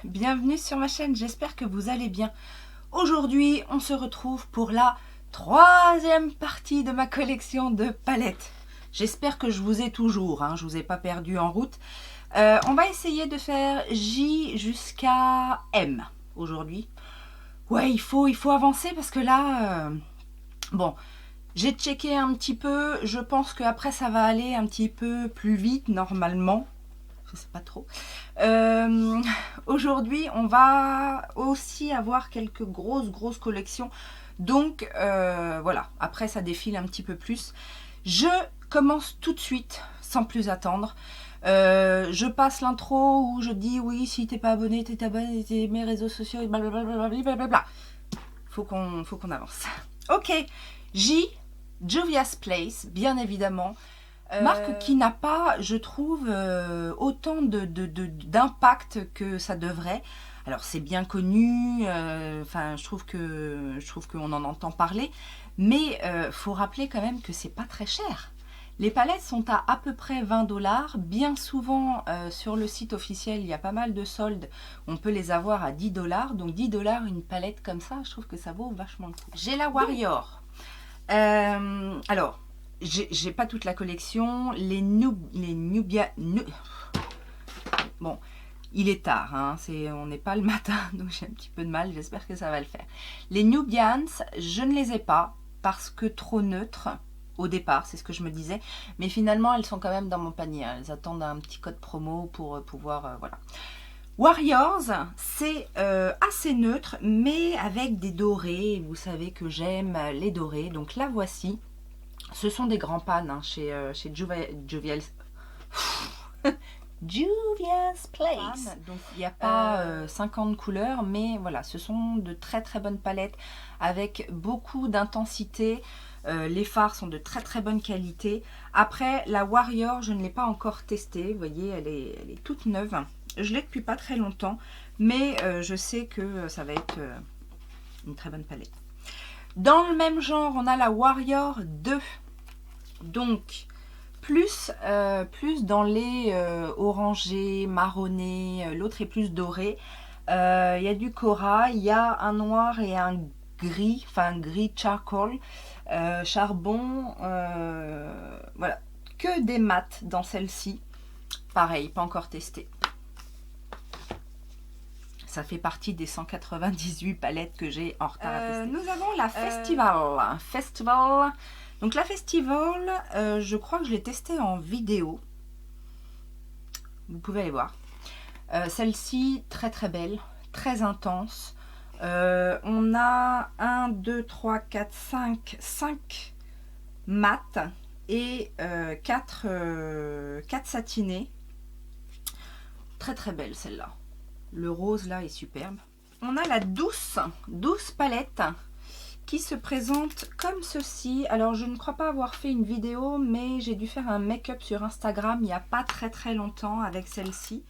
bienvenue sur ma chaîne, j'espère que vous allez bien. Aujourd'hui, on se retrouve pour la troisième partie de ma collection de palettes. J'espère que je vous ai toujours, je vous ai pas perdu en route. On va essayer de faire J jusqu'à M aujourd'hui. Ouais, il faut avancer parce que là, bon, j'ai checké un petit peu. Je pense qu'après ça va aller un petit peu plus vite normalement. Je sais pas trop. Aujourd'hui, on va aussi avoir quelques grosses collections. Donc, voilà. Après, ça défile un petit peu plus. Je commence tout de suite, sans plus attendre. Je passe l'intro où je dis oui, si t'es pas abonné, t'es abonné, t'es mes réseaux sociaux, blablabla. Faut qu'on avance. Ok. J, Juvia's Place, bien évidemment. Marque qui n'a pas, je trouve, autant d'impact que ça devrait. Alors c'est bien connu, enfin je trouve qu'on en entend parler, mais faut rappeler quand même que c'est pas très cher. Les palettes sont à peu près 20 $. Bien souvent sur le site officiel, il y a pas mal de soldes. On peut les avoir à 10 $. Donc 10 $ une palette comme ça, je trouve que ça vaut vachement le coup. J'ai la Warrior. Alors, j'ai pas toute la collection. Bon, il est tard, on n'est pas le matin, donc j'ai un petit peu de mal. J'espère que ça va le faire. Les Nubians, je ne les ai pas parce que trop neutres au départ, c'est ce que je me disais. Mais finalement, elles sont quand même dans mon panier. Elles attendent un petit code promo pour pouvoir, voilà. Warriors, c'est assez neutre, mais avec des dorés. Vous savez que j'aime les dorés, donc la voici. Ce sont des grands pannes chez Juvia's Place. Donc il n'y a pas 50 couleurs, mais voilà, ce sont de très bonnes palettes avec beaucoup d'intensité. Les fards sont de très bonne qualité. Après, la Warrior, je ne l'ai pas encore testée. Vous voyez, elle est toute neuve. Je l'ai depuis pas très longtemps, mais je sais que ça va être une très bonne palette. Dans le même genre, on a la Warrior 2. Donc, plus dans les orangés, marronnés, l'autre est plus doré. Il y a du corail, il y a un noir et un gris, enfin gris charcoal, charbon, voilà. Que des mats dans celle-ci. Pareil, pas encore testé. Ça fait partie des 198 palettes que j'ai en retard à tester. Nous avons la Festival. Donc la Festival, je crois que je l'ai testée en vidéo. Vous pouvez aller voir. Celle-ci, très belle, très intense. On a 1, 2, 3, 4, 5 mat et 4 satinés. Très belle celle-là. Le rose là est superbe. On a la douce palette qui se présente comme ceci. Alors je ne crois pas avoir fait une vidéo, mais j'ai dû faire un make-up sur Instagram il n'y a pas très longtemps avec celle-ci.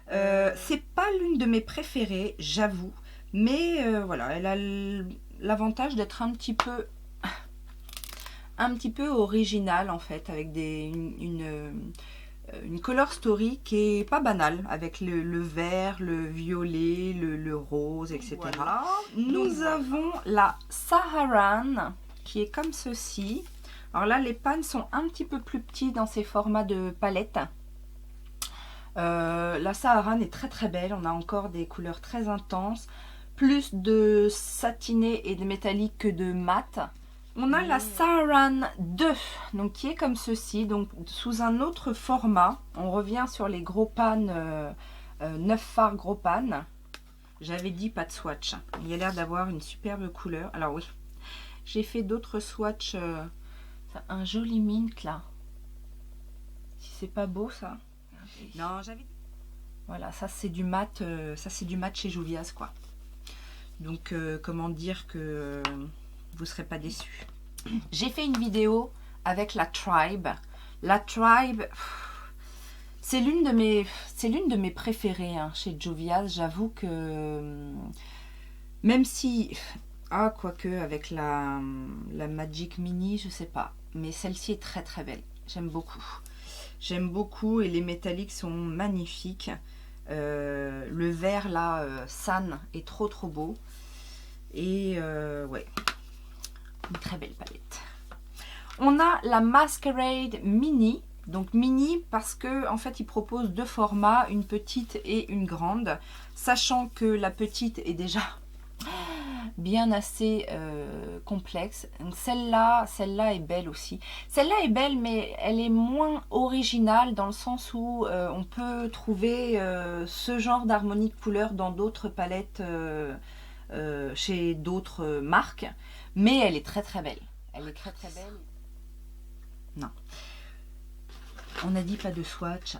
C'est pas l'une de mes préférées, j'avoue, mais voilà, elle a l'avantage d'être un petit peu originale en fait, avec une color story qui est pas banale, avec le vert, le violet, le rose, etc. Voilà. Nous avons la Saharan qui est comme ceci. Alors là, les pannes sont un petit peu plus petits dans ces formats de palette. La Saharan est très belle. On a encore des couleurs très intenses, plus de satiné et de métallique que de mat. On a la Saharan 2, donc qui est comme ceci, donc sous un autre format. On revient sur les gros pannes, 9 fards gros pannes. J'avais dit pas de swatch. Il a l'air d'avoir une superbe couleur. Alors oui, j'ai fait d'autres swatchs. Un joli mint là. Si c'est pas beau ça. Non, j'avais. Voilà, ça c'est du mat. Ça c'est du mat chez Juvia's quoi. Donc comment dire que vous serez pas déçus. J'ai fait une vidéo avec la Tribe. La Tribe, c'est l'une de mes préférées chez Juvia's. J'avoue que même si quoique avec la Magic Mini, je sais pas, mais celle-ci est très belle. J'aime beaucoup et les métalliques sont magnifiques. Le vert là, San, est trop beau. Et ouais, une très belle palette. On a la Masquerade Mini. Donc mini parce que en fait il propose deux formats, une petite et une grande. Sachant que la petite est déjà bien assez complexe. Celle-là est belle aussi. Celle-là est belle, mais elle est moins originale dans le sens où on peut trouver ce genre d'harmonie de couleurs dans d'autres palettes chez d'autres marques. Mais elle est très belle. Elle est très belle. Non. On n'a dit pas de swatch.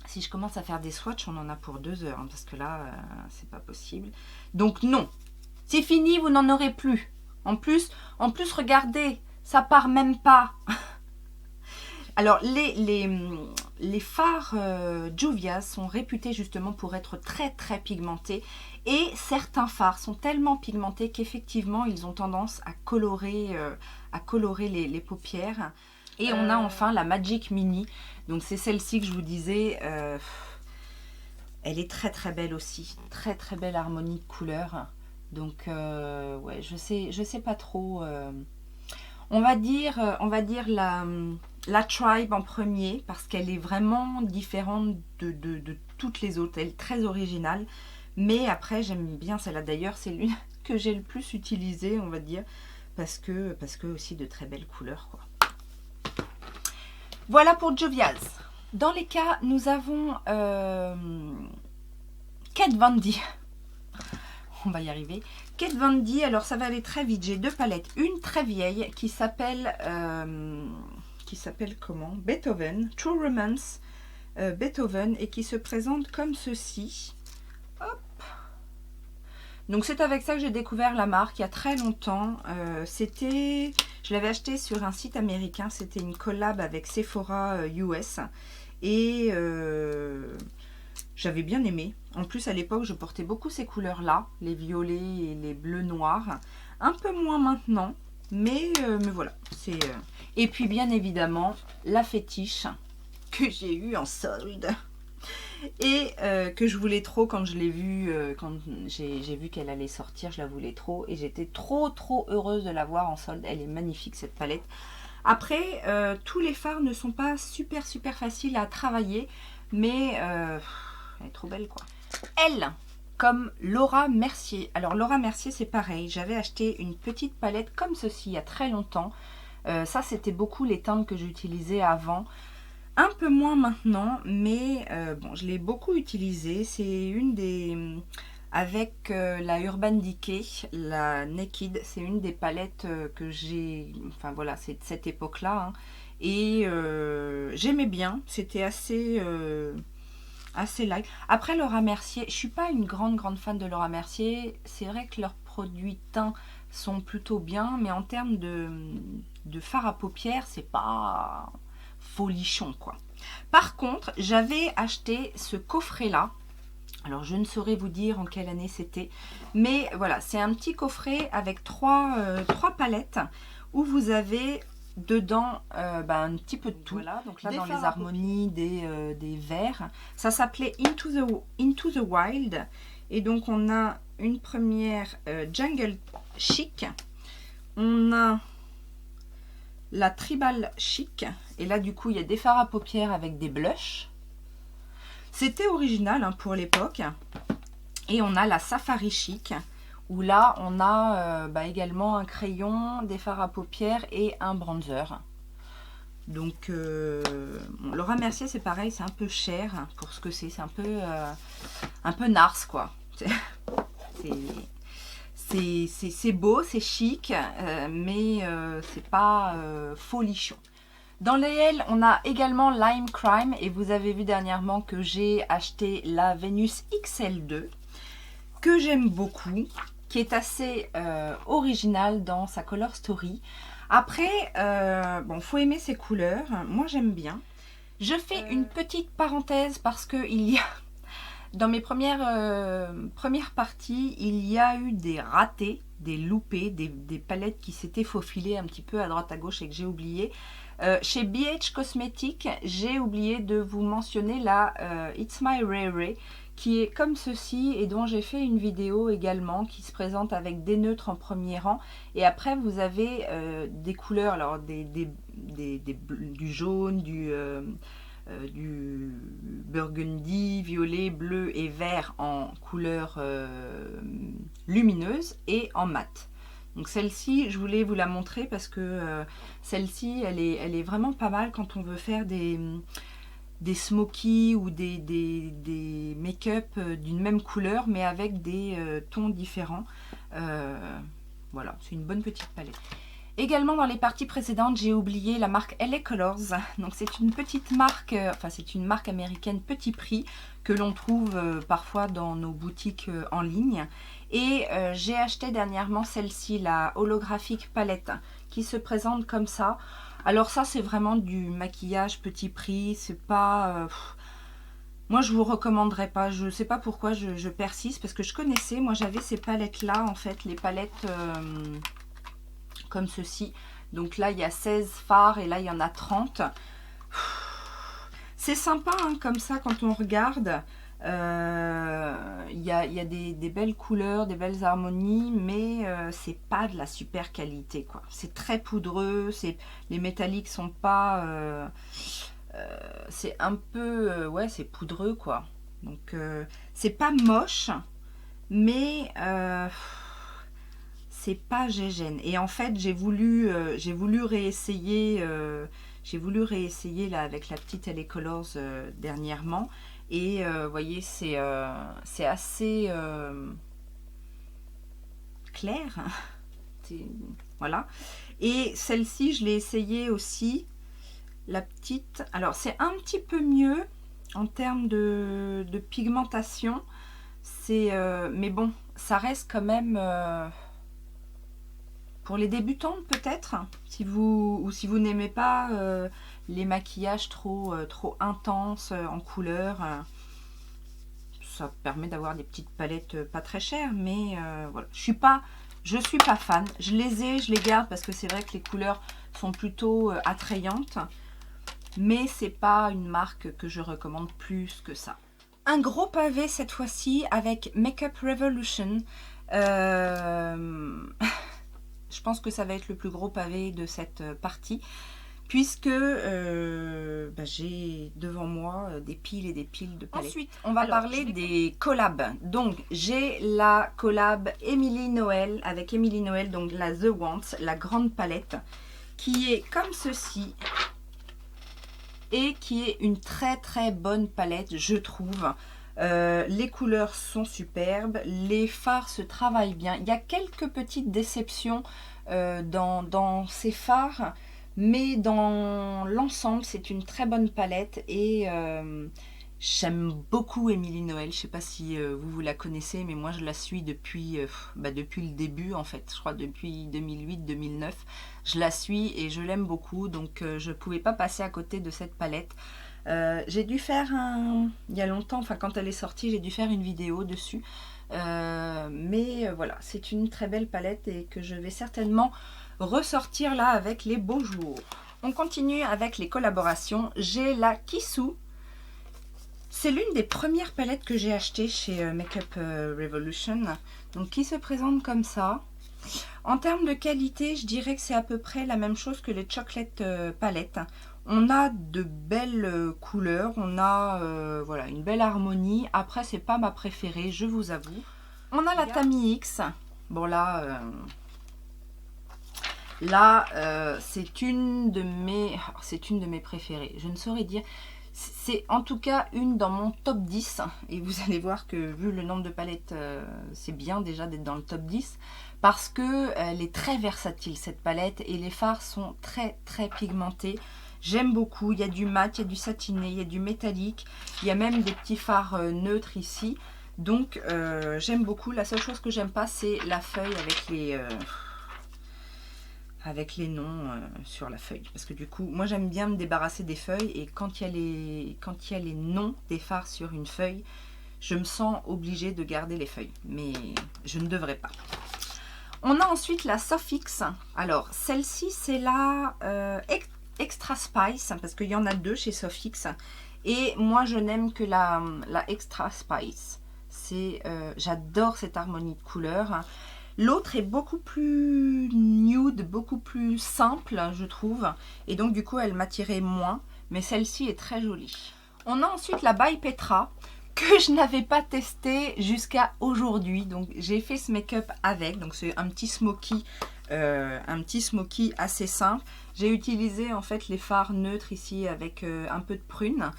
Si je commence à faire des swatchs, on en a pour 2 heures. Hein, parce que là, c'est pas possible. Donc non. C'est fini, vous n'en aurez plus. En plus, regardez, ça part même pas. Alors, les fards Juvia's sont réputés justement pour être très pigmentés. Et certains fards sont tellement pigmentés qu'effectivement, ils ont tendance à colorer les paupières. Et on a enfin la Magic Mini. Donc, c'est celle-ci que je vous disais. Elle est très belle aussi. Très belle harmonie de couleurs. Donc, ouais, je sais pas trop. On va dire la Tribe en premier, parce qu'elle est vraiment différente de toutes les autres. Elle est très originale. Mais après, j'aime bien celle-là. D'ailleurs, c'est l'une que j'ai le plus utilisée, on va dire. Parce que aussi de très belles couleurs, quoi. Voilà pour Juvia's. Dans les cas, nous avons Kat Von D. On va y arriver. Kat Von D, alors ça va aller très vite. J'ai 2 palettes. Une très vieille qui s'appelle comment? Beethoven, True Romance Beethoven, et qui se présente comme ceci. Hop. Donc c'est avec ça que j'ai découvert la marque il y a très longtemps. Je l'avais acheté sur un site américain. C'était une collab avec Sephora US. Et j'avais bien aimé. En plus, à l'époque, je portais beaucoup ces couleurs-là, les violets et les bleus noirs. Un peu moins maintenant, mais voilà. Et puis, bien évidemment, la fétiche que j'ai eue en solde. Et que je voulais trop quand je l'ai vue, quand j'ai vu qu'elle allait sortir, je la voulais trop. Et j'étais trop heureuse de la voir en solde. Elle est magnifique, cette palette. Après, tous les fards ne sont pas super faciles à travailler, mais elle est trop belle, quoi. Elle, comme Laura Mercier. Alors Laura Mercier, c'est pareil. J'avais acheté une petite palette comme ceci il y a très longtemps. Ça, c'était beaucoup les teintes que j'utilisais avant. Un peu moins maintenant, mais bon, je l'ai beaucoup utilisée. C'est une des... Avec la Urban Decay, la Naked, c'est une des palettes que j'ai... Enfin voilà, c'est de cette époque-là. Hein. Et j'aimais bien. C'était assez light. Après Laura Mercier, je suis pas une grande fan de Laura Mercier. C'est vrai que leurs produits teints sont plutôt bien, mais en termes de fard à paupières, c'est pas folichon, quoi. Par contre, j'avais acheté ce coffret-là. Alors, je ne saurais vous dire en quelle année c'était. Mais voilà, c'est un petit coffret avec trois palettes où vous avez dedans un petit peu de tout. Voilà, donc là, dans les harmonies, des verts. Ça s'appelait Into the Wild. Et donc, on a une première Jungle Chic. On a la Tribal Chic. Et là, du coup, il y a des fards à paupières avec des blushs. C'était original hein, pour l'époque. Et on a la Safari Chic, où là, on a également un crayon, des fards à paupières et un bronzer. Donc, bon, Laura Mercier, c'est pareil, c'est un peu cher pour ce que c'est. C'est un peu nars, quoi. C'est beau, c'est chic, mais c'est pas folichon. Dans les L, on a également Lime Crime et vous avez vu dernièrement que j'ai acheté la Venus XL2 que j'aime beaucoup, qui est assez originale dans sa color story. Après, bon, faut aimer ses couleurs. Moi, j'aime bien. Je fais une petite parenthèse parce que il y a dans mes premières parties, il y a eu des ratés, des loupés, des palettes qui s'étaient faufilées un petit peu à droite à gauche et que j'ai oublié. Chez BH Cosmetics, j'ai oublié de vous mentionner la It's My Rare, qui est comme ceci et dont j'ai fait une vidéo également, qui se présente avec des neutres en premier rang. Et après, vous avez des couleurs, alors du jaune, du burgundy, violet, bleu et vert en couleur lumineuse et en mat. Donc celle-ci, je voulais vous la montrer parce que celle-ci, elle est vraiment pas mal quand on veut faire des smokies ou des make-up d'une même couleur mais avec des tons différents. Voilà, c'est une bonne petite palette. Également dans les parties précédentes, j'ai oublié la marque LA Colors. Donc c'est une petite marque, enfin c'est une marque américaine petit prix que l'on trouve parfois dans nos boutiques en ligne. Et j'ai acheté dernièrement celle-ci, la holographique palette, qui se présente comme ça. Alors ça c'est vraiment du maquillage petit prix, c'est pas... moi je vous recommanderais pas, je sais pas pourquoi je persiste, parce que je connaissais, moi j'avais ces palettes là en fait, les palettes... comme ceci. Donc là il y a 16 fards et là il y en a 30. C'est sympa hein, comme ça quand on regarde. Il y a des belles couleurs, des belles harmonies, mais c'est pas de la super qualité quoi. C'est très poudreux, les métalliques sont pas... c'est un peu... ouais, c'est poudreux quoi. Donc c'est pas moche, mais... c'est pas gégène. Et en fait j'ai voulu réessayer là avec la petite LA Colors dernièrement, et vous voyez c'est assez clair. Voilà. Et celle-ci je l'ai essayé aussi, la petite. Alors c'est un petit peu mieux en termes de pigmentation, mais bon ça reste quand même pour les débutantes peut-être, si vous n'aimez pas les maquillages trop intenses en couleur. Ça permet d'avoir des petites palettes pas très chères, mais voilà. Je suis pas fan. Je les garde parce que c'est vrai que les couleurs sont plutôt attrayantes, mais c'est pas une marque que je recommande plus que ça. Un gros pavé cette fois-ci avec Makeup Revolution. Je pense que ça va être le plus gros pavé de cette partie, puisque j'ai devant moi des piles et des piles de palettes. Ensuite, on va parler des collabs. Donc, j'ai la collab Emily Noel, avec Emily Noel, donc la The Wants, la grande palette, qui est comme ceci, et qui est une très très bonne palette, je trouve. Les couleurs sont superbes, les fards se travaillent bien. Il y a quelques petites déceptions dans ces fards, mais dans l'ensemble c'est une très bonne palette. Et j'aime beaucoup Emily Noel. Je sais pas si vous la connaissez, mais moi je la suis depuis le début en fait. Je crois depuis 2008-2009 je la suis et je l'aime beaucoup, donc je pouvais pas passer à côté de cette palette. J'ai dû faire il y a longtemps, enfin quand elle est sortie, j'ai dû faire une vidéo dessus. Mais voilà, c'est une très belle palette et que je vais certainement ressortir là avec les beaux jours. On continue avec les collaborations. J'ai la Kissou. C'est l'une des premières palettes que j'ai achetées chez Makeup Revolution. Donc qui se présente comme ça. En termes de qualité, je dirais que c'est à peu près la même chose que les Chocolate palettes. On a de belles couleurs, on a voilà, une belle harmonie. Après, c'est pas ma préférée, je vous avoue. On a la Tami X. Bon là, c'est une de mes préférées. Je ne saurais dire. C'est en tout cas une dans mon top 10. Et vous allez voir que vu le nombre de palettes, c'est bien déjà d'être dans le top 10. Parce qu'elle est très versatile cette palette. Et les fards sont très très pigmentés. J'aime beaucoup, il y a du mat, il y a du satiné, il y a du métallique, il y a même des petits fards neutres ici. Donc j'aime beaucoup. La seule chose que j'aime pas, c'est la feuille avec les noms sur la feuille. Parce que du coup, moi j'aime bien me débarrasser des feuilles, et quand il y a les noms des fards sur une feuille, je me sens obligée de garder les feuilles. Mais je ne devrais pas. On a ensuite la Sofix. Alors celle-ci c'est la... Extra Spice, parce qu'il y en a deux chez Sofix, Et moi, je n'aime que la Extra Spice. J'adore cette harmonie de couleurs. L'autre est beaucoup plus nude, beaucoup plus simple, je trouve. Et donc, du coup, elle m'attirait moins. Mais celle-ci est très jolie. On a ensuite la By Petra, que je n'avais pas testé jusqu'à aujourd'hui. Donc, j'ai fait ce make-up avec. Donc, c'est un petit smoky assez simple. J'ai utilisé, en fait, les fards neutres ici avec un peu de prune.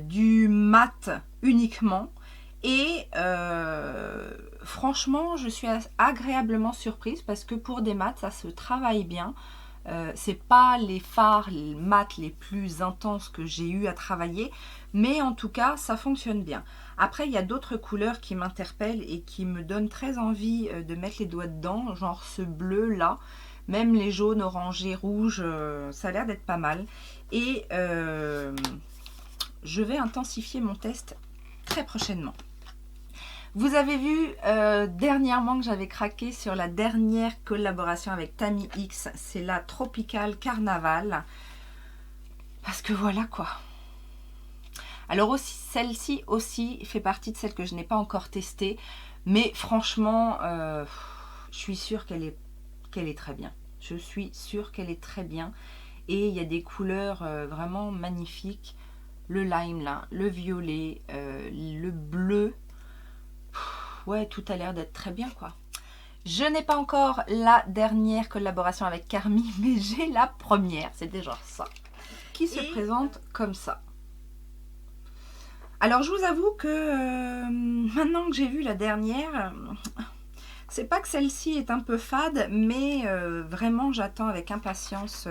Du mat uniquement. Et franchement, je suis agréablement surprise parce que pour des mats, ça se travaille bien. C'est pas les fards mat les plus intenses que j'ai eu à travailler, mais en tout cas, ça fonctionne bien. Après, il y a d'autres couleurs qui m'interpellent et qui me donnent très envie de mettre les doigts dedans, genre ce bleu là. Même les jaunes, orangés, rouges, ça a l'air d'être pas mal. Et je vais intensifier mon test très prochainement. Vous avez vu dernièrement que j'avais craqué sur la dernière collaboration avec Tammy X. C'est la Tropical Carnaval. Parce que voilà quoi. Alors aussi, celle-ci aussi fait partie de celles que je n'ai pas encore testées. Mais franchement, je suis sûre qu'elle est très bien. Je suis sûre qu'elle est très bien. Et il y a des couleurs vraiment magnifiques. Le lime là, le violet, le bleu. Ouais, tout a l'air d'être très bien quoi. Je n'ai pas encore la dernière collaboration avec Carmi, mais j'ai la première, c'est déjà ça. Qui se présente comme ça. Alors je vous avoue que maintenant que j'ai vu la dernière, c'est pas que celle-ci est un peu fade, mais vraiment j'attends avec impatience.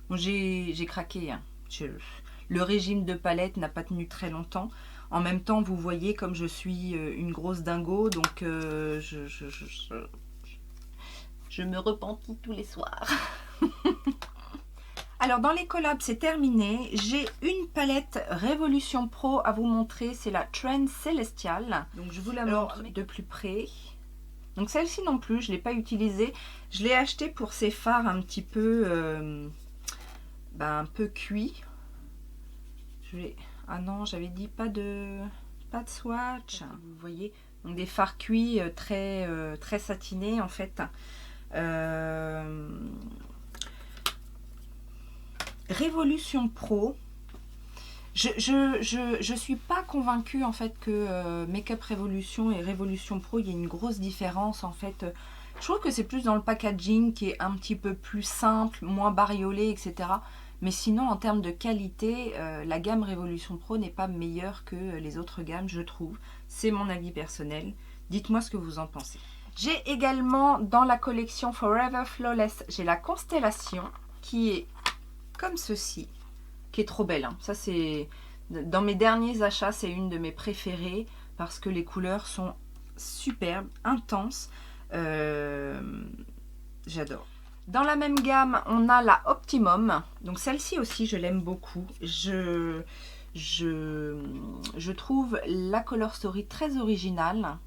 Bon, j'ai craqué, hein. Le régime de palette n'a pas tenu très longtemps. En même temps, vous voyez comme je suis une grosse dingo, donc je me repentis tous les soirs. Alors, dans les collabs, c'est terminé. J'ai une palette Révolution Pro à vous montrer. C'est la Trend Celestial. Donc, je vous la montre de plus près. Donc, celle-ci non plus, je ne l'ai pas utilisée. Je l'ai achetée pour ses fards un petit peu, un peu cuits. Ah non, j'avais dit pas de swatch. Vous voyez, donc des fards cuits très satinés en fait. Révolution Pro. Je suis pas convaincue en fait que Make-up Révolution et Révolution Pro, il y a une grosse différence en fait. Je trouve que c'est plus dans le packaging qui est un petit peu plus simple, moins bariolé, etc. Mais sinon, en termes de qualité, la gamme Révolution Pro n'est pas meilleure que les autres gammes, je trouve. C'est mon avis personnel. Dites-moi ce que vous en pensez. J'ai également dans la collection Forever Flawless, j'ai la Constellation qui est comme ceci, qui est trop belle. Hein. Ça, c'est dans mes derniers achats, c'est une de mes préférées parce que les couleurs sont superbes, intenses. J'adore. Dans la même gamme, on a la Optimum. Donc celle-ci aussi, je l'aime beaucoup. Je trouve la Color Story très originale.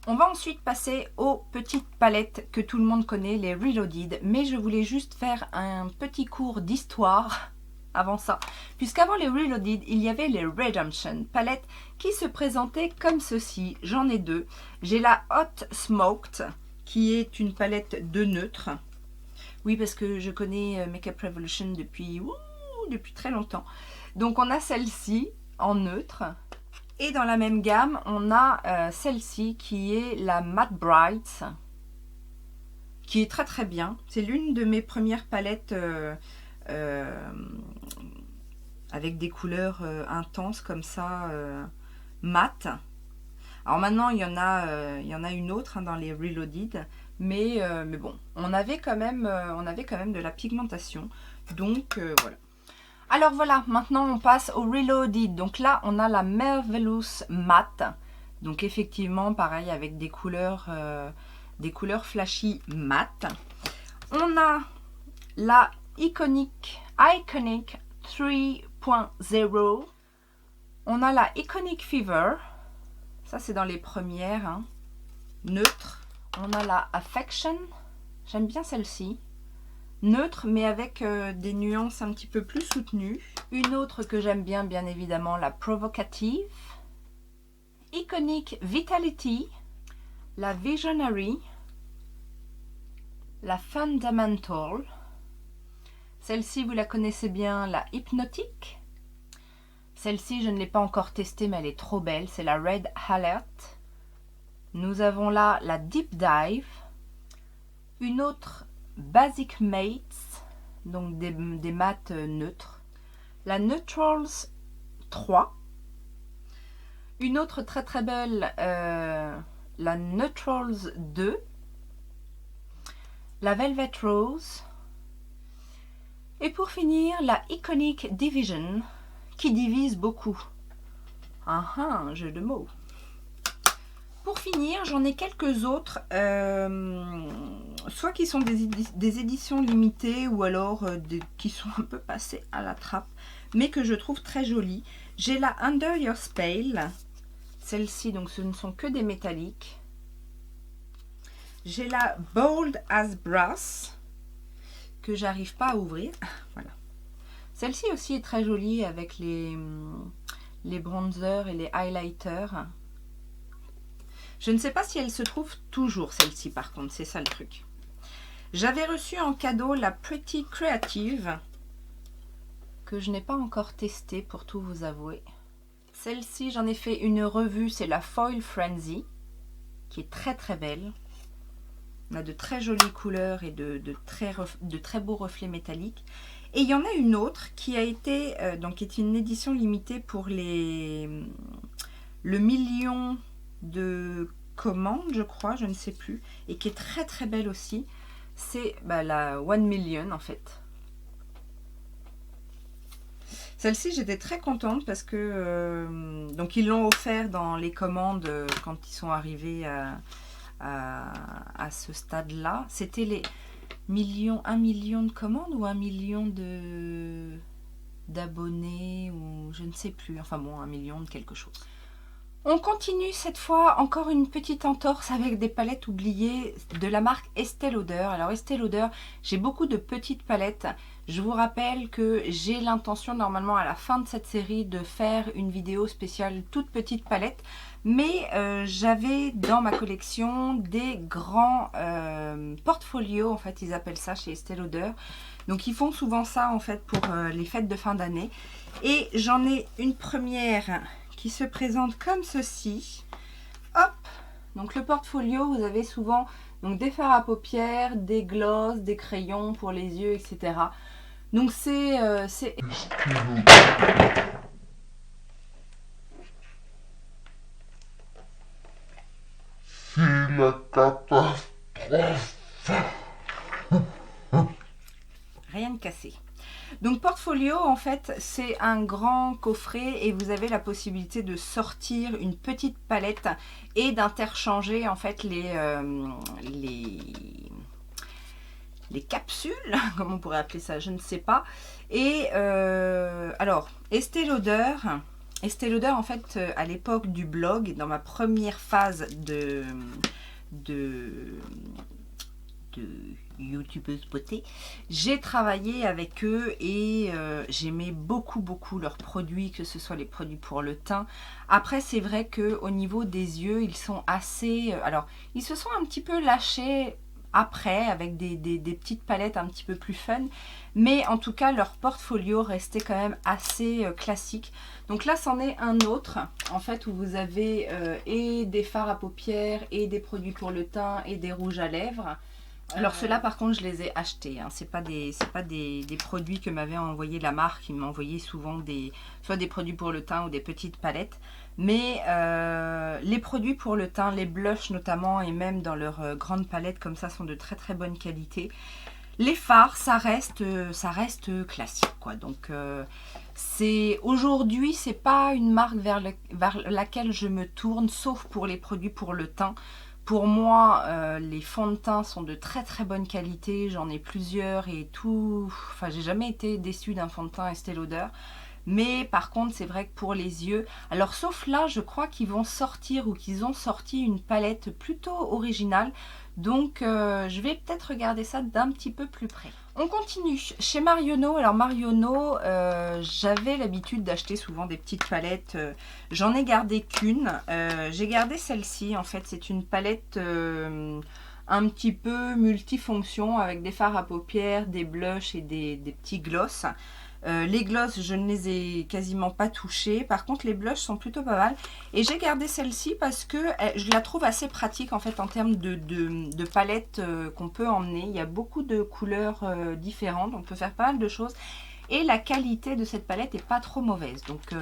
On va ensuite passer aux petites palettes que tout le monde connaît, les Reloaded. Mais je voulais juste faire un petit cours d'histoire avant ça. Puisqu'avant les Reloaded, il y avait les Redemption palettes qui se présentaient comme ceci. J'en ai deux. J'ai la Hot Smoked, qui est une palette de neutre. Oui, parce que je connais Make-up Revolution depuis très longtemps. Donc on a celle-ci en neutre. Et dans la même gamme, on a celle-ci qui est la Matte Bright, qui est très très bien. C'est l'une de mes premières palettes avec des couleurs intenses comme ça, mat. Alors maintenant, il y en a une autre hein, dans les Reloaded, mais bon, on avait quand même de la pigmentation, donc voilà. Alors voilà, maintenant on passe au Reloaded. Donc là, on a la Marvelous Matte, donc effectivement, pareil avec des couleurs flashy mat. On a la Iconic 3.0. On a la Iconic Fever. Ça, c'est dans les premières. Hein. Neutre. On a la Affection. J'aime bien celle-ci. Neutre, mais avec des nuances un petit peu plus soutenues. Une autre que j'aime bien, bien évidemment, la Provocative. Iconic Vitality. La Visionary. La Fundamental. Celle-ci, vous la connaissez bien, la Hypnotic. Celle-ci, je ne l'ai pas encore testée, mais elle est trop belle. C'est la Red Alert. Nous avons là la Deep Dive. Une autre Basic Mates, donc des mates neutres. La Neutrals 3. Une autre très très belle, la Neutrals 2. La Velvet Rose. Et pour finir, la Iconic Division, qui divise beaucoup. Un jeu de mots. Pour finir, j'en ai quelques autres, soit qui sont des éditions limitées ou alors qui sont un peu passées à la trappe, mais que je trouve très jolies. J'ai la Under Your Spell, celle-ci, donc ce ne sont que des métalliques. J'ai la Bold as Brass, que j'arrive pas à ouvrir. Voilà. Celle-ci aussi est très jolie avec les bronzers et les highlighters. Je ne sais pas si elle se trouve toujours, celle-ci, par contre. C'est ça le truc. J'avais reçu en cadeau la Pretty Creative, que je n'ai pas encore testée, pour tout vous avouer. Celle-ci, j'en ai fait une revue. C'est la Foil Frenzy, qui est très très belle. On a de très jolies couleurs et de très beaux reflets métalliques. Et il y en a une autre qui a été, donc qui est une édition limitée pour le million de commandes, je crois, je ne sais plus, et qui est très très belle aussi. C'est la 1 million en fait. Celle-ci, j'étais très contente parce que donc ils l'ont offert dans les commandes quand ils sont arrivés à ce stade-là. C'était les 1 million de commandes ou 1 million d'abonnés, ou je ne sais plus. Enfin bon, 1 million de quelque chose. On continue cette fois, encore une petite entorse avec des palettes oubliées de la marque Estée Lauder. Alors Estée Lauder, j'ai beaucoup de petites palettes. Je vous rappelle que j'ai l'intention normalement à la fin de cette série de faire une vidéo spéciale toute petite palette. Mais j'avais dans ma collection des grands portfolios, en fait ils appellent ça chez Estée Lauder. Donc ils font souvent ça en fait pour les fêtes de fin d'année. Et j'en ai une première qui se présente comme ceci. Hop, donc le portfolio, vous avez souvent donc des fards à paupières, des glosses, des crayons pour les yeux, etc. Donc c'est la catastrophe. Rien de cassé. Donc portfolio, en fait, c'est un grand coffret et vous avez la possibilité de sortir une petite palette et d'interchanger en fait les capsules, comme on pourrait appeler ça, je ne sais pas. Et alors, Estée Lauder en fait, à l'époque du blog, dans ma première phase de youtubeuse beauté, j'ai travaillé avec eux et j'aimais beaucoup leurs produits, que ce soit les produits pour le teint. Après c'est vrai que au niveau des yeux ils sont assez alors ils se sont un petit peu lâchés après avec des petites palettes un petit peu plus fun, mais en tout cas leur portfolio restait quand même assez classique. Donc là c'en est un autre en fait où vous avez et des fards à paupières et des produits pour le teint et des rouges à lèvres. Alors ceux-là par contre je les ai achetés, hein. C'est pas des produits que m'avait envoyé la marque. Ils m'envoyaient souvent soit des produits pour le teint ou des petites palettes. Mais les produits pour le teint, les blushs notamment, et même dans leur grande palette comme ça, sont de très bonne qualité. Les fards, ça reste classique quoi. Donc aujourd'hui c'est pas une marque vers laquelle je me tourne, sauf pour les produits pour le teint. Pour moi, les fonds de teint sont de très bonne qualité. J'en ai plusieurs et tout. Enfin, j'ai jamais été déçue d'un fond de teint Estée Lauder. Mais par contre, c'est vrai que pour les yeux, alors sauf là, je crois qu'ils vont sortir ou qu'ils ont sorti une palette plutôt originale. Donc, je vais peut-être regarder ça d'un petit peu plus près. On continue chez Marionneau. Alors Marionneau, j'avais l'habitude d'acheter souvent des petites palettes. J'en ai gardé qu'une. J'ai gardé celle-ci. En fait, c'est une palette un petit peu multifonction avec des fards à paupières, des blushs et des petits gloss. Les gloss, je ne les ai quasiment pas touchés. Par contre, les blushs sont plutôt pas mal. Et j'ai gardé celle-ci parce que je la trouve assez pratique en fait en termes de palette qu'on peut emmener. Il y a beaucoup de couleurs différentes. On peut faire pas mal de choses. Et la qualité de cette palette est pas trop mauvaise. Donc,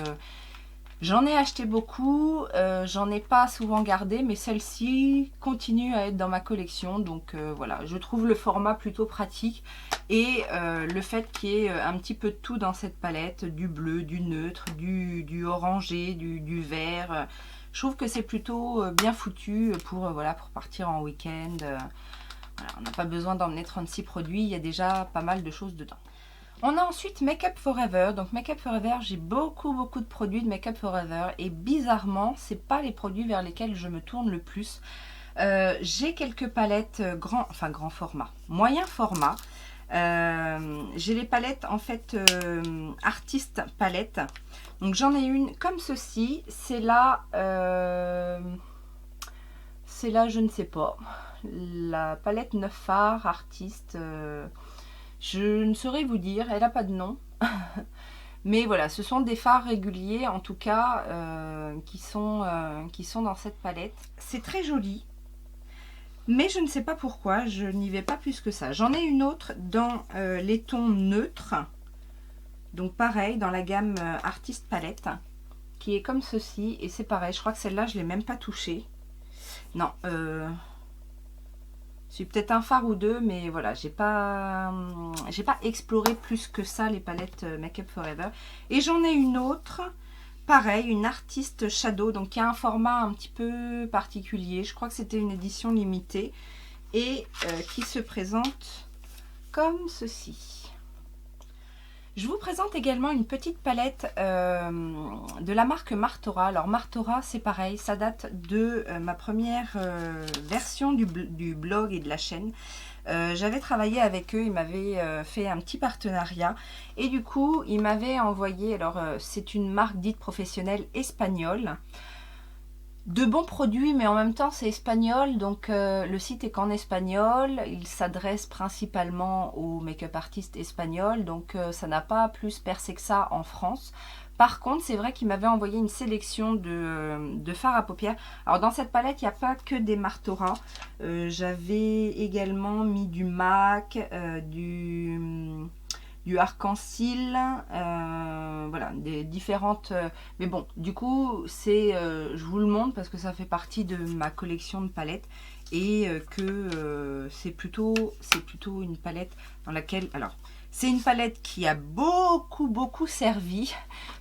j'en ai acheté beaucoup, j'en ai pas souvent gardé, mais celle-ci continue à être dans ma collection. Donc voilà, je trouve le format plutôt pratique. Et le fait qu'il y ait un petit peu de tout dans cette palette, du bleu, du neutre, du orangé, du vert. Je trouve que c'est plutôt bien foutu pour, voilà, pour partir en week-end. Voilà, on n'a pas besoin d'emmener 36 produits, il y a déjà pas mal de choses dedans. On a ensuite Make Up Forever. Donc Make Up Forever, j'ai beaucoup de produits de Make Up Forever. Et bizarrement, c'est pas les produits vers lesquels je me tourne le plus. J'ai quelques palettes grand format, moyen format. J'ai les palettes en fait artiste palette. Donc j'en ai une comme ceci. C'est là, je ne sais pas. La palette 9 fards artiste. Je ne saurais vous dire, elle n'a pas de nom. Mais voilà, ce sont des fards réguliers en tout cas qui sont dans cette palette. C'est très joli. Mais je ne sais pas pourquoi, je n'y vais pas plus que ça. J'en ai une autre dans les tons neutres. Donc pareil, dans la gamme Artist Palette. Qui est comme ceci. Et c'est pareil, je crois que celle-là, je ne l'ai même pas touchée. Non, c'est peut-être un fard ou deux, mais voilà, j'ai pas exploré plus que ça les palettes Make Up Forever. Et j'en ai une autre, pareil, une Artist Shadow, donc qui a un format un petit peu particulier. Je crois que c'était une édition limitée et qui se présente comme ceci. Je vous présente également une petite palette de la marque Martora. Alors Martora, c'est pareil, ça date de ma première version du blog et de la chaîne. J'avais travaillé avec eux, ils m'avaient fait un petit partenariat et du coup ils m'avaient envoyé, alors c'est une marque dite professionnelle espagnole. De bons produits, mais en même temps c'est espagnol, donc le site est qu'en espagnol. Il s'adresse principalement aux make-up artistes espagnols, donc ça n'a pas plus percé que ça en France. Par contre, c'est vrai qu'il m'avait envoyé une sélection de fards à paupières. Alors dans cette palette, il n'y a pas que des Martora. J'avais également mis du MAC, du arc-en-ciel, voilà, des différentes... mais bon, du coup, c'est, je vous le montre parce que ça fait partie de ma collection de palettes et que c'est plutôt une palette dans laquelle... Alors, c'est une palette qui a beaucoup servi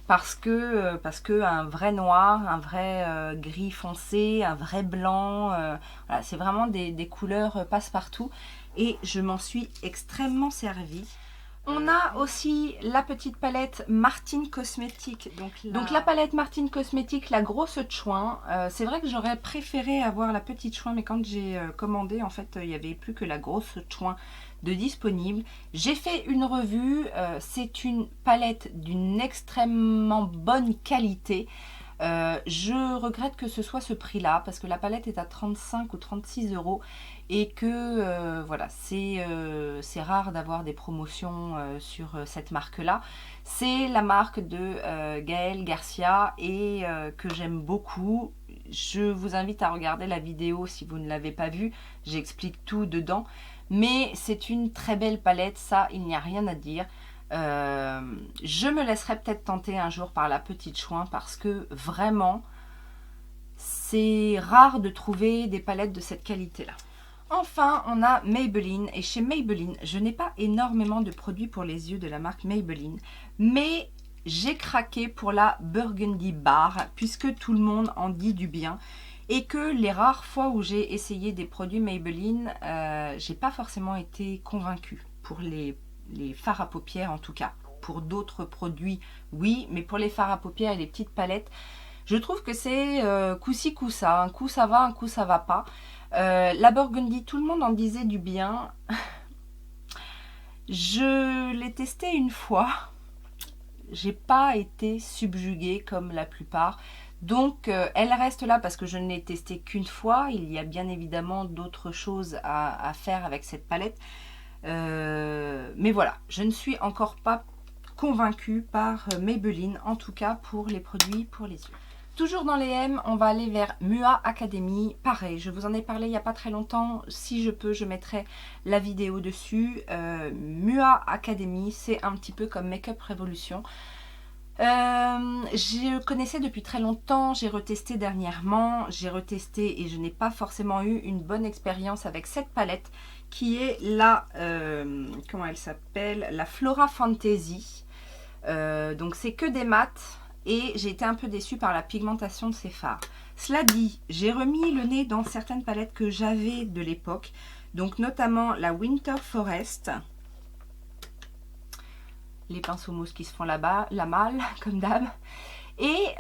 parce que un vrai noir, un vrai gris foncé, un vrai blanc, voilà, c'est vraiment des couleurs passe-partout et je m'en suis extrêmement servie. On a aussi la petite palette Martine Cosmétique. Donc la palette Martine Cosmétique, la grosse chouin. C'est vrai que j'aurais préféré avoir la petite chouin, mais quand j'ai commandé, en fait, il n'y avait plus que la grosse chouin de disponible. J'ai fait une revue. C'est une palette d'une extrêmement bonne qualité. Je regrette que ce soit ce prix là parce que la palette est à 35 ou 36 € et que voilà, c'est rare d'avoir des promotions sur cette marque là. C'est la marque de Gaël Garcia et que j'aime beaucoup. Je vous invite à regarder la vidéo si vous ne l'avez pas vue, j'explique tout dedans, mais c'est une très belle palette, ça il n'y a rien à dire. Je me laisserai peut-être tenter un jour par la petite chouin parce que vraiment c'est rare de trouver des palettes de cette qualité là. Enfin on a Maybelline et chez Maybelline je n'ai pas énormément de produits pour les yeux de la marque Maybelline, mais j'ai craqué pour la Burgundy Bar puisque tout le monde en dit du bien et que les rares fois où j'ai essayé des produits Maybelline, j'ai pas forcément été convaincue pour les fards à paupières en tout cas. Pour d'autres produits, oui, mais pour les fards à paupières et les petites palettes, je trouve que c'est coup-ci, coup-ça. Un coup ça va, un coup ça va pas. La Burgundy, tout le monde en disait du bien. Je l'ai testé une fois. J'ai pas été subjuguée comme la plupart. Donc elle reste là parce que je ne l'ai testée qu'une fois. Il y a bien évidemment d'autres choses à faire avec cette palette. Mais voilà, je ne suis encore pas convaincue par Maybelline, en tout cas pour les produits pour les yeux. Toujours dans les M, on va aller vers Mua Academy. Pareil, je vous en ai parlé il n'y a pas très longtemps. Si je peux, je mettrai la vidéo dessus. Mua Academy, c'est un petit peu comme Makeup Revolution. Je connaissais depuis très longtemps, j'ai retesté dernièrement, j'ai retesté et je n'ai pas forcément eu une bonne expérience avec cette palette qui est la, comment elle s'appelle, la Flora Fantasy. Donc c'est que des mats et j'ai été un peu déçue par la pigmentation de ces fards. Cela dit, j'ai remis le nez dans certaines palettes que j'avais de l'époque, donc notamment la Winter Forest. Les pinceaux mousse qui se font là-bas, la malle, comme d'hab. Et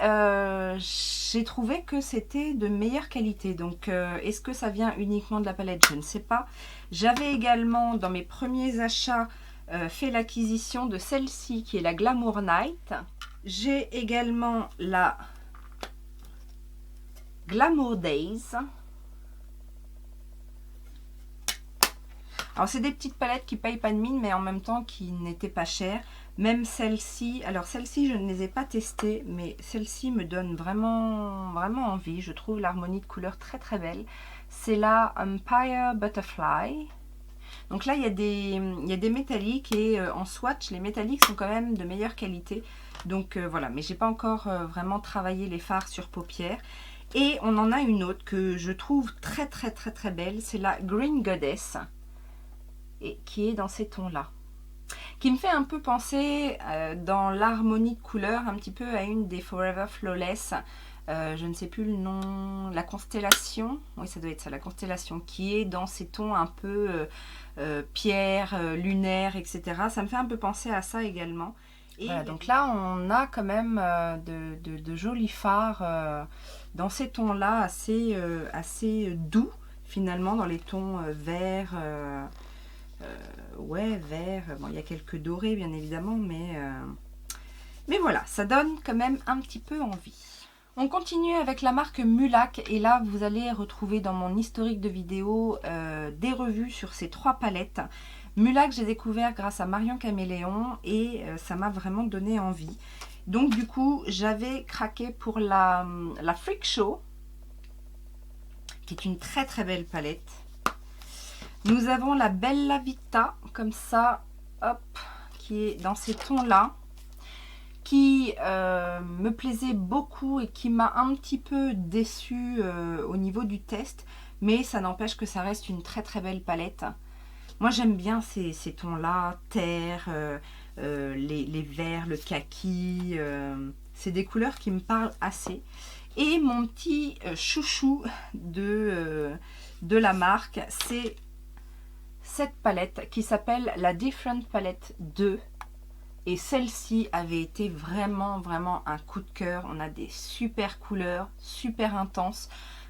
j'ai trouvé que c'était de meilleure qualité. Donc, est-ce que ça vient uniquement de la palette? Je ne sais pas. J'avais également, dans mes premiers achats, fait l'acquisition de celle-ci, qui est la Glamour Night. J'ai également la Glamour Days. Alors, c'est des petites palettes qui payent pas de mine, mais en même temps qui n'étaient pas chères. Même celle-ci, alors celle-ci je ne les ai pas testées, mais celle-ci me donne vraiment envie. Je trouve l'harmonie de couleurs très très belle. C'est la Empire Butterfly. Donc là il y a des métalliques et en swatch les métalliques sont quand même de meilleure qualité. Donc voilà, mais j'ai pas encore vraiment travaillé les fards sur paupières. Et on en a une autre que je trouve très très très très belle, c'est la Green Goddess. Et qui est dans ces tons là, qui me fait un peu penser dans l'harmonie de couleurs un petit peu à une des Forever Flawless, je ne sais plus le nom, la Constellation, oui ça doit être ça, la Constellation, qui est dans ces tons un peu pierre, lunaire, etc. Ça me fait un peu penser à ça également. Et voilà, donc là on a quand même de jolis fards dans ces tons là assez doux finalement, dans les tons verts. Ouais, vert, bon il y a quelques dorés bien évidemment, mais voilà, ça donne quand même un petit peu envie. On continue avec la marque Mulac et là vous allez retrouver dans mon historique de vidéos des revues sur ces trois palettes. Mulac j'ai découvert grâce à Marion Caméléon et ça m'a vraiment donné envie. Donc du coup j'avais craqué pour la Freak Show, qui est une très très belle palette. Nous avons la Bella Vita, comme ça, hop, qui est dans ces tons-là, qui me plaisait beaucoup et qui m'a un petit peu déçue au niveau du test, mais ça n'empêche que ça reste une très très belle palette. Moi j'aime bien ces tons-là, terre, les verts, le kaki, c'est des couleurs qui me parlent assez. Et mon petit chouchou de la marque, c'est cette palette qui s'appelle la Different Palette 2 et celle-ci avait été vraiment un coup de cœur. On a des super couleurs, super intenses,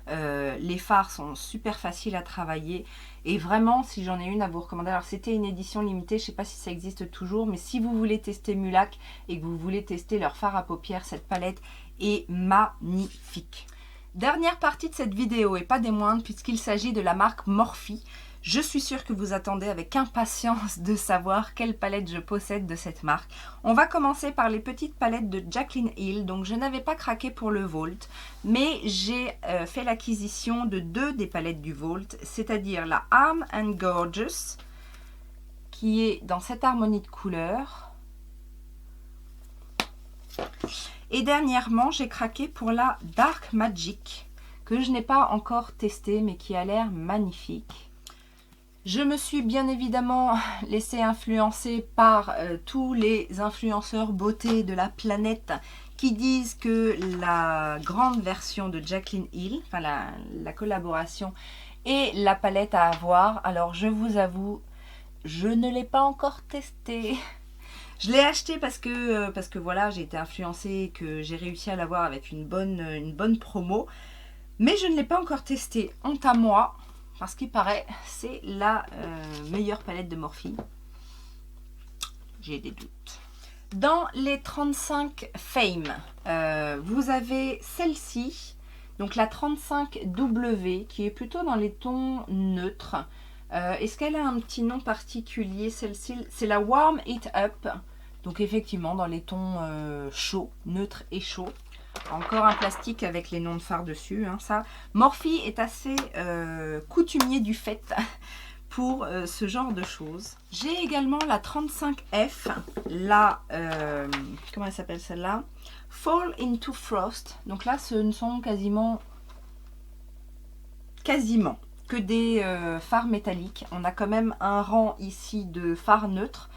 les fards sont super faciles à travailler et vraiment si j'en ai une à vous recommander, alors c'était une édition limitée, je ne sais pas si ça existe toujours, mais si vous voulez tester Mulac et que vous voulez tester leur fard à paupières, cette palette est magnifique. Dernière partie de cette vidéo et pas des moindres puisqu'il s'agit de la marque Morphe. Je suis sûre que vous attendez avec impatience de savoir quelle palette je possède de cette marque. On va commencer par les petites palettes de Jaclyn Hill. Donc je n'avais pas craqué pour le Vault, mais j'ai fait l'acquisition de deux des palettes du Vault, c'est-à-dire la Arm and Gorgeous, qui est dans cette harmonie de couleurs. Et dernièrement, j'ai craqué pour la Dark Magic, que je n'ai pas encore testée, mais qui a l'air magnifique. Je me suis bien évidemment laissée influencer par tous les influenceurs beauté de la planète qui disent que la grande version de Jaclyn Hill, enfin la collaboration, est la palette à avoir. Alors je vous avoue, je ne l'ai pas encore testée. Je l'ai acheté parce que voilà, j'ai été influencée et que j'ai réussi à l'avoir avec une bonne promo. Mais je ne l'ai pas encore testé. Honte à moi. Parce qu'il paraît, c'est la meilleure palette de Morphe. j'ai des doutes. Dans les 35 Fame, vous avez celle-ci, donc la 35W, qui est plutôt dans les tons neutres. Est-ce qu'elle a un petit nom particulier? Celle-ci, c'est la Warm It Up. Donc effectivement, dans les tons chauds, neutres et chauds. Encore un plastique avec les noms de phare dessus. Hein, ça. Morphe est assez coutumier du fait pour ce genre de choses. J'ai également la 35F, la, comment elle s'appelle celle-là? Fall into Frost. Donc là, ce ne sont quasiment que des fards métalliques. On a quand même un rang ici de fards neutres.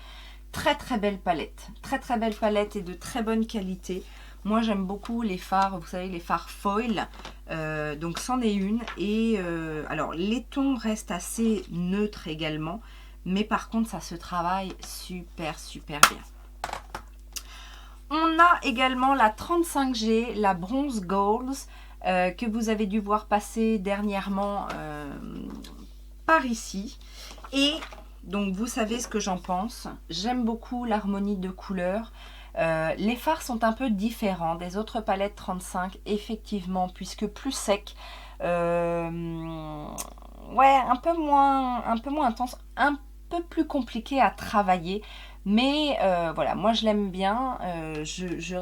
Très très belle palette. Très belle palette et de très bonne qualité. Moi j'aime beaucoup les fards, vous savez, les fards foil. Donc c'en est une. Et alors les tons restent assez neutres également. Mais par contre ça se travaille super bien. On a également la 35G, la Bronze Goals, que vous avez dû voir passer dernièrement par ici. Et donc vous savez ce que j'en pense. J'aime beaucoup l'harmonie de couleurs. Les fards sont un peu différents des autres palettes 35, effectivement, puisque plus sec. Ouais, un peu moins intense, un peu plus compliqué à travailler. Mais voilà, moi je l'aime bien. Je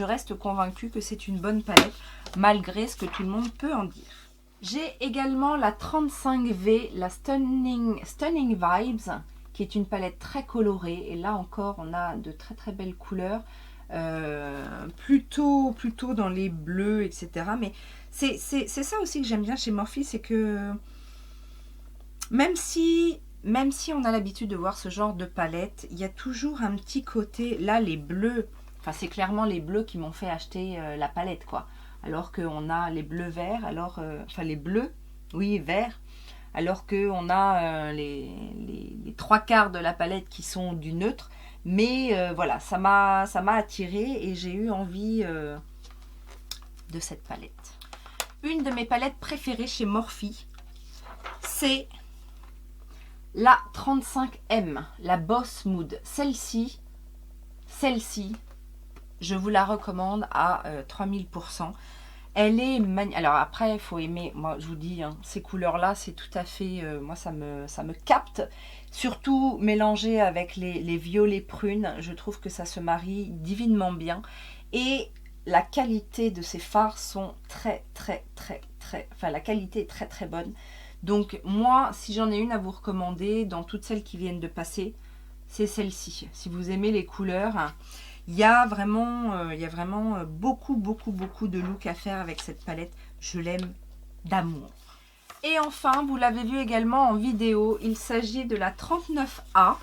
reste convaincue que c'est une bonne palette, malgré ce que tout le monde peut en dire. J'ai également la 35V, la Stunning Vibes, qui est une palette très colorée. Et là encore, on a de très belles couleurs, plutôt dans les bleus, etc. Mais c'est ça aussi que j'aime bien chez Morphe, c'est que même si on a l'habitude de voir ce genre de palette, il y a toujours un petit côté, là les bleus, enfin c'est clairement les bleus qui m'ont fait acheter la palette, quoi. Alors qu'on a les bleus verts, enfin les bleus, oui, verts, alors qu'on a les 3/4 de la palette qui sont du neutre. Mais voilà, ça m'a attiré et j'ai eu envie de cette palette. Une de mes palettes préférées chez Morphe, c'est la 35M, la Boss Mood. Celle-ci, je vous la recommande à 3000%. Elle est magnifique. Alors après, il faut aimer, moi je vous dis, hein, ces couleurs-là, c'est tout à fait, moi ça me capte. Surtout mélangé avec les violets prunes, je trouve que ça se marie divinement bien. Et la qualité de ces fards sont enfin la qualité est très bonne. Donc moi, si j'en ai une à vous recommander, dans toutes celles qui viennent de passer, c'est celle-ci. Si vous aimez les couleurs, hein, il y a vraiment beaucoup de look à faire avec cette palette. Je l'aime d'amour. Et enfin, vous l'avez vu également en vidéo, il s'agit de la 39A.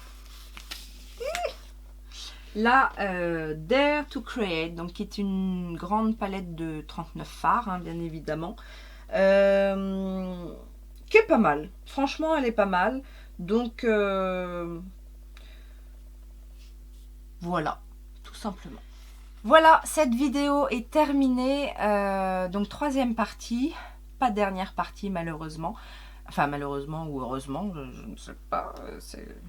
La Dare to Create, donc qui est une grande palette de 39 fards, hein, bien évidemment. Qui est pas mal. Franchement, elle est pas mal. Donc, voilà. Simplement. Voilà, cette vidéo est terminée. Donc troisième partie, pas dernière partie malheureusement. Enfin malheureusement ou heureusement, je ne sais pas.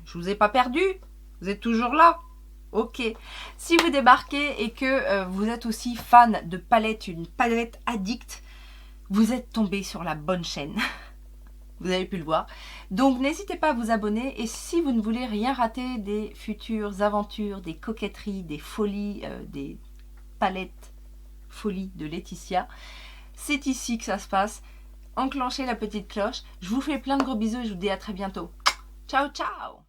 Je vous ai pas perdu. Vous êtes toujours là. Ok. Si vous débarquez et que vous êtes aussi fan de palettes, une palette addict, vous êtes tombé sur la bonne chaîne. Vous avez pu le voir. Donc n'hésitez pas à vous abonner. Et si vous ne voulez rien rater des futures aventures, des coquetteries, des folies, des palettes folies de Laetitia, c'est ici que ça se passe. Enclenchez la petite cloche. Je vous fais plein de gros bisous et je vous dis à très bientôt. Ciao, ciao!